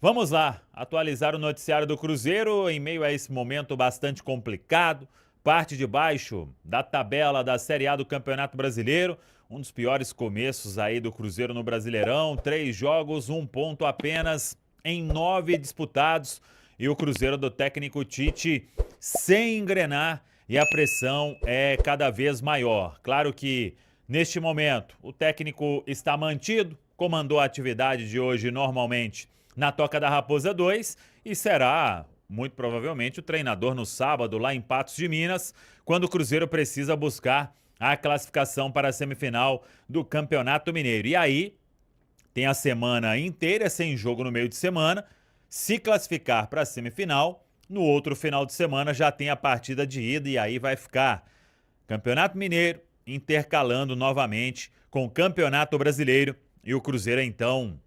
Vamos lá, atualizar o noticiário do Cruzeiro em meio a esse momento bastante complicado. Parte de baixo da tabela da Série A do Campeonato Brasileiro. Um dos piores começos aí do Cruzeiro no Brasileirão. 3 jogos, 1 ponto apenas em 9 disputados. E o Cruzeiro do técnico Tite sem engrenar e a pressão é cada vez maior. Claro que neste momento o técnico está mantido, comandou a atividade de hoje normalmente na Toca da Raposa 2 e será, muito provavelmente, o treinador no sábado lá em Patos de Minas, quando o Cruzeiro precisa buscar a classificação para a semifinal do Campeonato Mineiro. E aí tem a semana inteira sem jogo no meio de semana. Se classificar para a semifinal, no outro final de semana já tem a partida de ida e aí vai ficar Campeonato Mineiro intercalando novamente com o Campeonato Brasileiro e o Cruzeiro então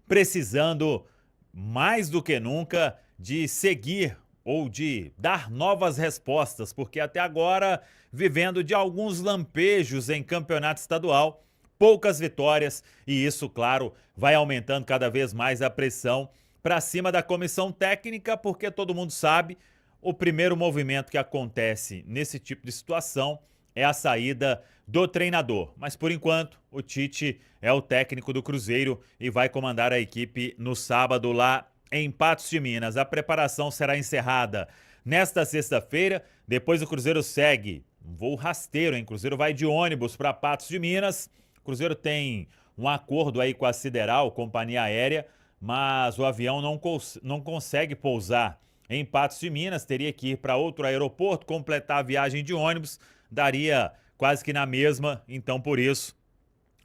precisando mais do que nunca de seguir ou de dar novas respostas, porque até agora vivendo de alguns lampejos em campeonato estadual, poucas vitórias e isso, claro, vai aumentando cada vez mais a pressão para cima da comissão técnica, porque todo mundo sabe, o primeiro movimento que acontece nesse tipo de situação é a saída do treinador. Mas por enquanto, o Tite é o técnico do Cruzeiro e vai comandar a equipe no sábado lá em Patos de Minas. A preparação será encerrada nesta sexta-feira. Depois o Cruzeiro segue um voo rasteiro, hein? O Cruzeiro vai de ônibus para Patos de Minas. O Cruzeiro tem um acordo aí com a Sideral, companhia aérea, mas o avião não consegue pousar em Patos de Minas. Teria que ir para outro aeroporto, completar a viagem de ônibus. Daria quase que na mesma, então por isso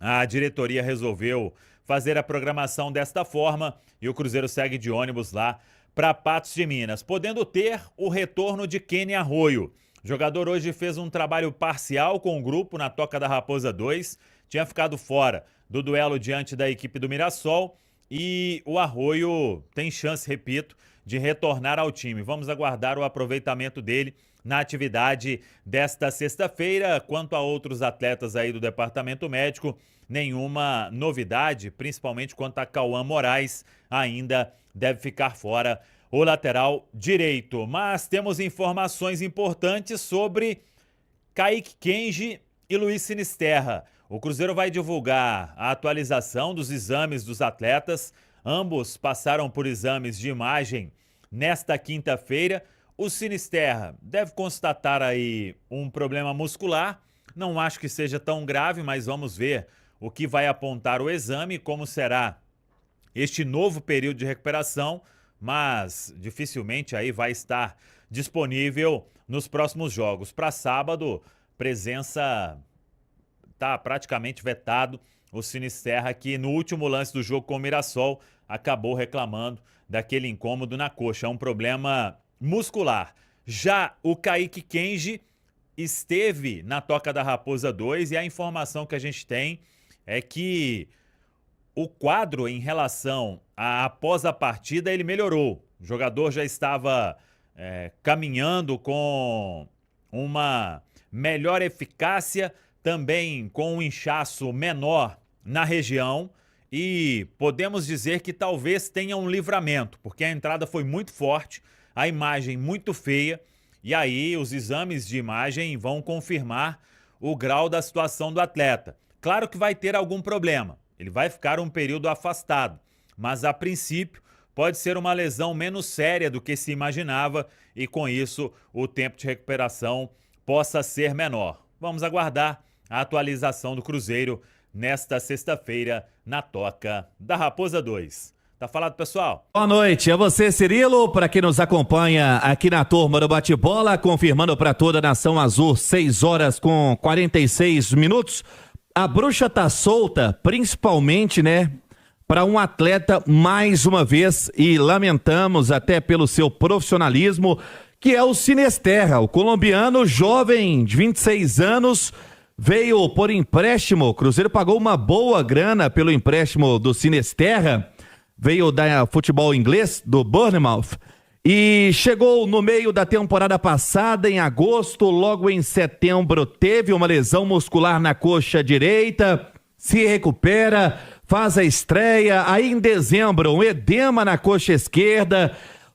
a diretoria resolveu fazer a programação desta forma e o Cruzeiro segue de ônibus lá para Patos de Minas, podendo ter o retorno de Kenny Arroio. O jogador hoje fez um trabalho parcial com o grupo na Toca da Raposa 2, tinha ficado fora do duelo diante da equipe do Mirassol e o Arroio tem chance, repito, de retornar ao time. Vamos aguardar o aproveitamento dele na atividade desta sexta-feira. Quanto a outros atletas aí do departamento médico, nenhuma novidade, principalmente quanto a Cauã Moraes, ainda deve ficar fora o lateral direito. Mas temos informações importantes sobre Kaique Kenji e Luiz Sinisterra. O Cruzeiro vai divulgar a atualização dos exames dos atletas. Ambos passaram por exames de imagem nesta quinta-feira. O Sinisterra deve constatar aí um problema muscular. Não acho que seja tão grave, mas vamos ver o que vai apontar o exame, como será este novo período de recuperação, mas dificilmente aí vai estar disponível nos próximos jogos. Para sábado, presença está praticamente vetado. O Sinisterra, que no último lance do jogo com o Mirassol, acabou reclamando daquele incômodo na coxa. É um problema muscular. Já o Kaique Kenji esteve na Toca da Raposa 2 e a informação que a gente tem é que o quadro em relação a após a partida ele melhorou. O jogador já estava caminhando com uma melhor eficácia, também com um inchaço menor na região e podemos dizer que talvez tenha um livramento, porque a entrada foi muito forte, a imagem muito feia e aí os exames de imagem vão confirmar o grau da situação do atleta. Claro que vai ter algum problema, ele vai ficar um período afastado, mas a princípio pode ser uma lesão menos séria do que se imaginava e com isso o tempo de recuperação possa ser menor. Vamos aguardar a atualização do Cruzeiro nesta sexta-feira na Toca da Raposa 2. Tá falado, pessoal? Boa noite, é você, Cirilo, para quem nos acompanha aqui na turma do Bate-Bola, confirmando para toda a Nação Azul, 6 horas com 46 minutos. A bruxa tá solta, principalmente, né, para um atleta mais uma vez, e lamentamos até pelo seu profissionalismo, que é o Sinisterra, o colombiano jovem de 26 anos, veio por empréstimo. O Cruzeiro pagou uma boa grana pelo empréstimo do Sinisterra, veio da futebol inglês, do Bournemouth, e chegou no meio da temporada passada, em agosto, logo em setembro, teve uma lesão muscular na coxa direita, se recupera, faz a estreia. Aí em dezembro, um edema na coxa esquerda.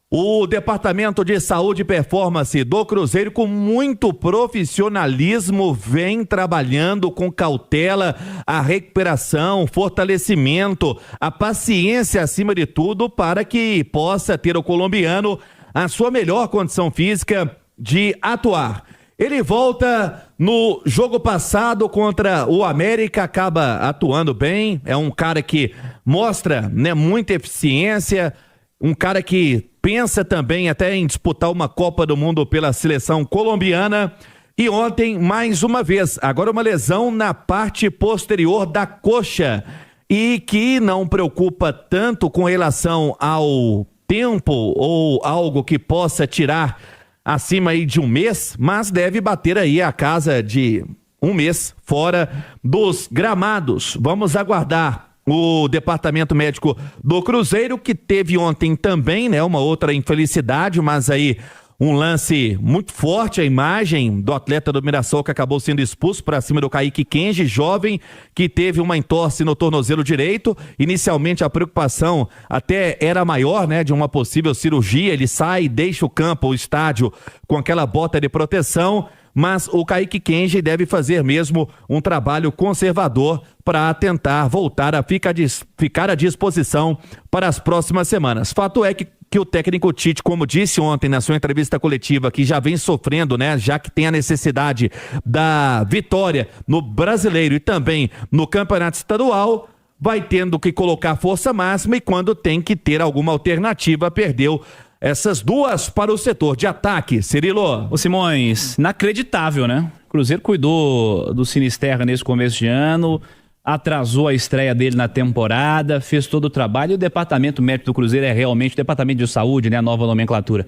O Departamento de Saúde e Performance do Cruzeiro, com muito profissionalismo, vem trabalhando com cautela a recuperação, fortalecimento, a paciência acima de tudo, para que possa ter o colombiano a sua melhor condição física de atuar. Ele volta no jogo passado contra o América, acaba atuando bem, é um cara que mostra, né, muita eficiência, um cara que pensa também até em disputar uma Copa do Mundo pela seleção colombiana. E ontem, mais uma vez, agora uma lesão na parte posterior da coxa, e que não preocupa tanto com relação ao tempo ou algo que possa tirar acima aí de um mês, mas deve bater aí a casa de um mês fora dos gramados. Vamos aguardar o departamento médico do Cruzeiro, que teve ontem também, né, uma outra infelicidade, mas aí um lance muito forte, a imagem do atleta do Mirassol que acabou sendo expulso para cima do Kaique Kenji, jovem, que teve uma entorse no tornozelo direito. Inicialmente a preocupação até era maior, né, de uma possível cirurgia. Ele sai, deixa o campo, o estádio, com aquela bota de proteção, mas o Kaique Kenji deve fazer mesmo um trabalho conservador para tentar voltar a ficar à disposição para as próximas semanas. Fato é que o técnico Tite, como disse ontem na sua entrevista coletiva, que já vem sofrendo, né, já que tem a necessidade da vitória no Brasileiro e também no Campeonato Estadual, vai tendo que colocar força máxima, e quando tem que ter alguma alternativa, perdeu essas duas para o setor de ataque. Cirilo. Ô Simões, inacreditável, né? O Cruzeiro cuidou do Sinisterra nesse começo de ano, atrasou a estreia dele na temporada, fez todo o trabalho, e o departamento médico do Cruzeiro é realmente o departamento de saúde, né? A nova nomenclatura.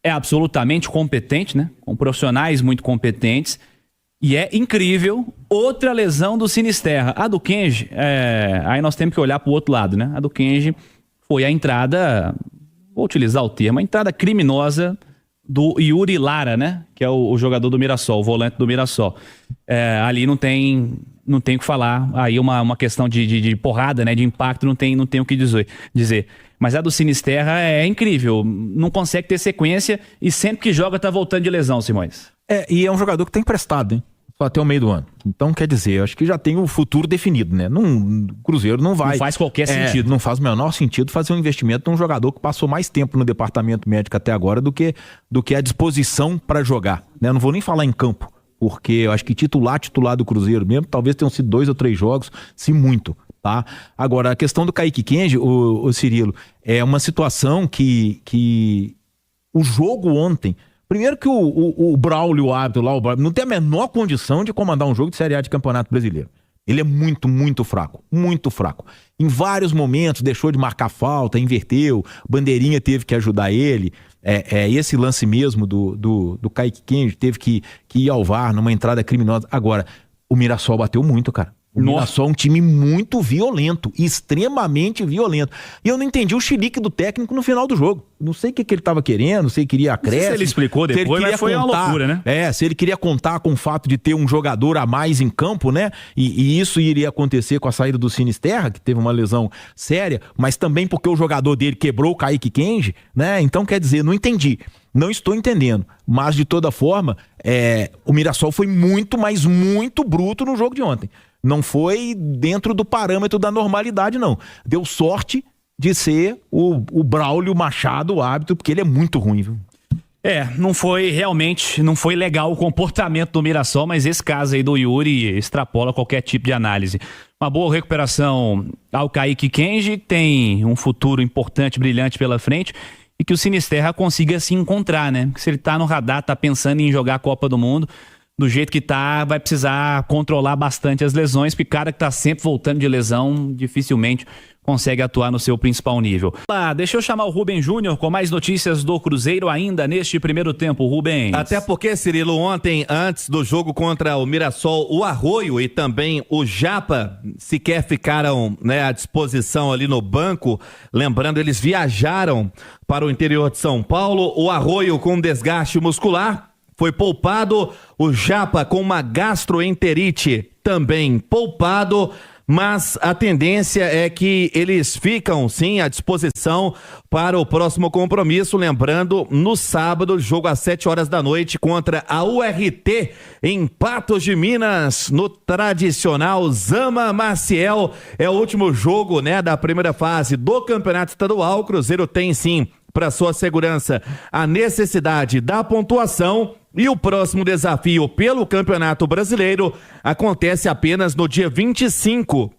É absolutamente competente, né? Com profissionais muito competentes. E é incrível, outra lesão do Sinisterra. A do Kenji, aí nós temos que olhar para o outro lado, né? A do Kenji foi a entrada, vou utilizar o termo, a entrada criminosa do Yuri Lara, né? Que é o jogador do Mirassol, o volante do Mirassol. Ali não tem o que falar. Aí uma questão de porrada, né? De impacto, não tem o que dizer. Mas a do Sinisterra é incrível. Não consegue ter sequência e sempre que joga tá voltando de lesão, Simões. E é um jogador que tá emprestado, hein? Só até o meio do ano. Então, quer dizer, acho que já tem o futuro definido, né? O Cruzeiro não vai... Não faz qualquer sentido. Não faz o menor sentido fazer um investimento num jogador que passou mais tempo no departamento médico até agora do que a disposição para jogar, né? Eu não vou nem falar em campo, porque eu acho que titular do Cruzeiro mesmo, talvez tenham sido 2 ou 3 jogos, se muito, tá? Agora, a questão do Kaique Kenji, o Cirilo, é uma situação que o jogo ontem... Primeiro que o Braulio, o árbitro lá, não tem a menor condição de comandar um jogo de Série A de Campeonato Brasileiro. Ele é muito, muito fraco. Muito fraco. Em vários momentos deixou de marcar falta, inverteu, Bandeirinha teve que ajudar ele. Esse lance mesmo do Kaique Kenji teve que ir ao VAR numa entrada criminosa. Agora, o Mirassol bateu muito, cara. O Mirassol é um time muito violento, extremamente violento. E eu não entendi o chilique do técnico no final do jogo. Não sei o que ele estava querendo, não sei se queria acréscimo. Não sei se ele explicou depois, mas foi uma loucura, né? Se ele queria contar com o fato de ter um jogador a mais em campo, né? E isso iria acontecer com a saída do Sinisterra, que teve uma lesão séria, mas também porque o jogador dele quebrou o Kaique Kenji, né? Então, quer dizer, não entendi. Não estou entendendo. Mas, de toda forma, o Mirassol foi muito, mas muito bruto no jogo de ontem. Não foi dentro do parâmetro da normalidade, não. Deu sorte de ser o Braulio Machado, o árbitro, porque ele é muito ruim, viu? Não foi legal o comportamento do Mirassol, mas esse caso aí do Yuri extrapola qualquer tipo de análise. Uma boa recuperação ao Kaique Kenji, tem um futuro importante, brilhante pela frente, e que o Sinisterra consiga se encontrar, né? Porque se ele tá no radar, tá pensando em jogar a Copa do Mundo, do jeito que tá, vai precisar controlar bastante as lesões, porque o cara que tá sempre voltando de lesão, dificilmente consegue atuar no seu principal nível. Deixa eu chamar o Rubem Júnior com mais notícias do Cruzeiro ainda neste primeiro tempo, Rubem. Até porque, Cirilo, ontem, antes do jogo contra o Mirassol, o Arroio e também o Japa sequer ficaram, né, à disposição ali no banco. Lembrando, eles viajaram para o interior de São Paulo. O Arroio com desgaste muscular foi poupado, o Japa com uma gastroenterite também poupado. mas a tendência é que eles ficam, sim, à disposição para o próximo compromisso. Lembrando, no sábado, jogo às 7 horas da noite contra a URT em Patos de Minas, no tradicional Zama Maciel. É o último jogo, né, da primeira fase do Campeonato Estadual. O Cruzeiro tem, sim, para sua segurança, a necessidade da pontuação. E o próximo desafio pelo Campeonato Brasileiro acontece apenas no dia 25.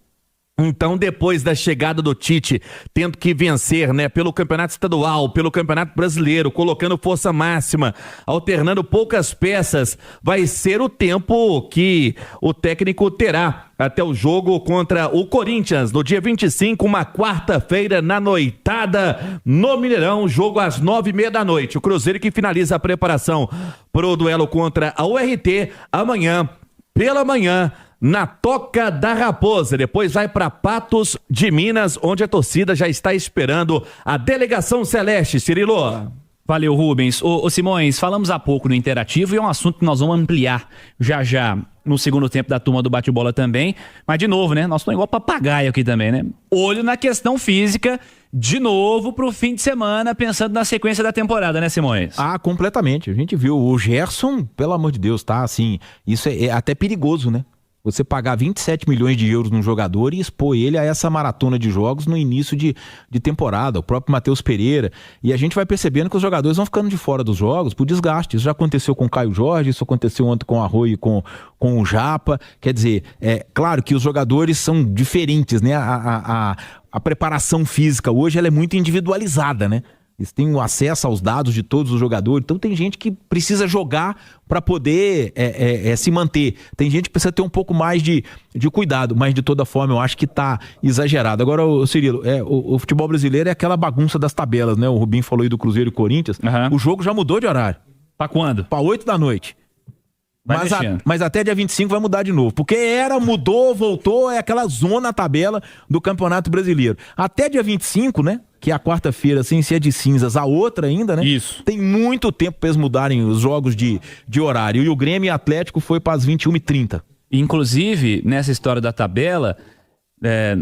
Então, depois da chegada do Tite, tendo que vencer, né, pelo Campeonato Estadual, pelo Campeonato Brasileiro, colocando força máxima, alternando poucas peças, vai ser o tempo que o técnico terá até o jogo contra o Corinthians, no dia 25, uma quarta-feira, na noitada, no Mineirão, jogo às 9h30 da noite. O Cruzeiro que finaliza a preparação para o duelo contra a URT amanhã, pela manhã, na Toca da Raposa. Depois vai para Patos de Minas, onde a torcida já está esperando a delegação celeste. Cirilo. Valeu, Rubens. Ô Simões, falamos há pouco no Interativo e é um assunto que nós vamos ampliar já no segundo tempo da turma do bate-bola também. Mas, de novo, né? Nós estamos igual papagaio aqui também, né? Olho na questão física, de novo, pro fim de semana, pensando na sequência da temporada, né, Simões? Ah, completamente. A gente viu o Gerson, pelo amor de Deus, tá? Assim, isso é até perigoso, né? Você pagar 27 milhões de euros num jogador e expor ele a essa maratona de jogos no início de temporada, o próprio Matheus Pereira. E a gente vai percebendo que os jogadores vão ficando de fora dos jogos por desgaste. Isso já aconteceu com o Caio Jorge, isso aconteceu ontem com o Arroio e com o Japa. Quer dizer, é claro que os jogadores são diferentes, né? A preparação física hoje ela é muito individualizada, né? Eles têm o acesso aos dados de todos os jogadores. Então tem gente que precisa jogar para poder se manter. Tem gente que precisa ter um pouco mais de cuidado, mas de toda forma eu acho que tá exagerado. Agora, Cirilo, o futebol brasileiro é aquela bagunça das tabelas, né? O Rubinho falou aí do Cruzeiro e Corinthians. Uhum. O jogo já mudou de horário. Pra quando? Pra 8 da noite. Mas, mas até dia 25 vai mudar de novo. Porque mudou, voltou, é aquela zona tabela do Campeonato Brasileiro. Até dia 25, né? Que é a quarta-feira, sem ser de cinzas, a outra ainda, né? Isso. Tem muito tempo para eles mudarem os jogos de horário. E o Grêmio e Atlético foi para as 21h30. Inclusive, nessa história da tabela,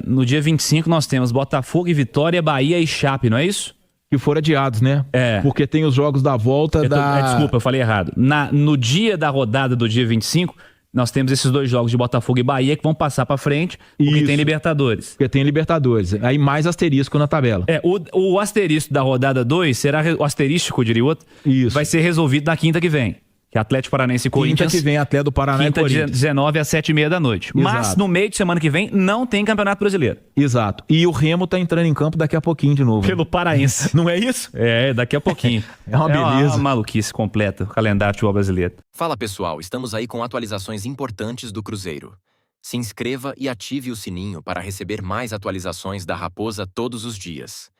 no dia 25 nós temos Botafogo e Vitória, Bahia e Chape, não é isso? Que foram adiados, né? É. Porque tem os jogos da volta Desculpa, eu falei errado. No dia da rodada do dia 25, nós temos esses dois jogos de Botafogo e Bahia que vão passar pra frente, porque tem Libertadores. Porque tem Libertadores. Aí mais asterisco na tabela. O asterisco da rodada 2 será... O asterístico, diria o outro. Isso. Vai ser resolvido na quinta que vem. Que é Atlético Paranaense e Corinthians. Quinta que vem, Atlético do Paraná e Corinthians. 19 às 7h30 da noite. Exato. Mas no meio de semana que vem não tem Campeonato Brasileiro. Exato. E o Remo tá entrando em campo daqui a pouquinho de novo. Pelo Paraense. Não é isso? Daqui a pouquinho. É uma beleza. Uma maluquice completa, o calendário do futebol brasileiro. Fala pessoal, estamos aí com atualizações importantes do Cruzeiro. Se inscreva e ative o sininho para receber mais atualizações da Raposa todos os dias.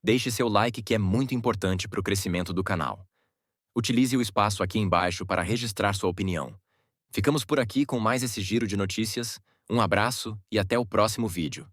Deixe seu like que é muito importante para o crescimento do canal. Utilize o espaço aqui embaixo para registrar sua opinião. Ficamos por aqui com mais esse giro de notícias. Um abraço e até o próximo vídeo.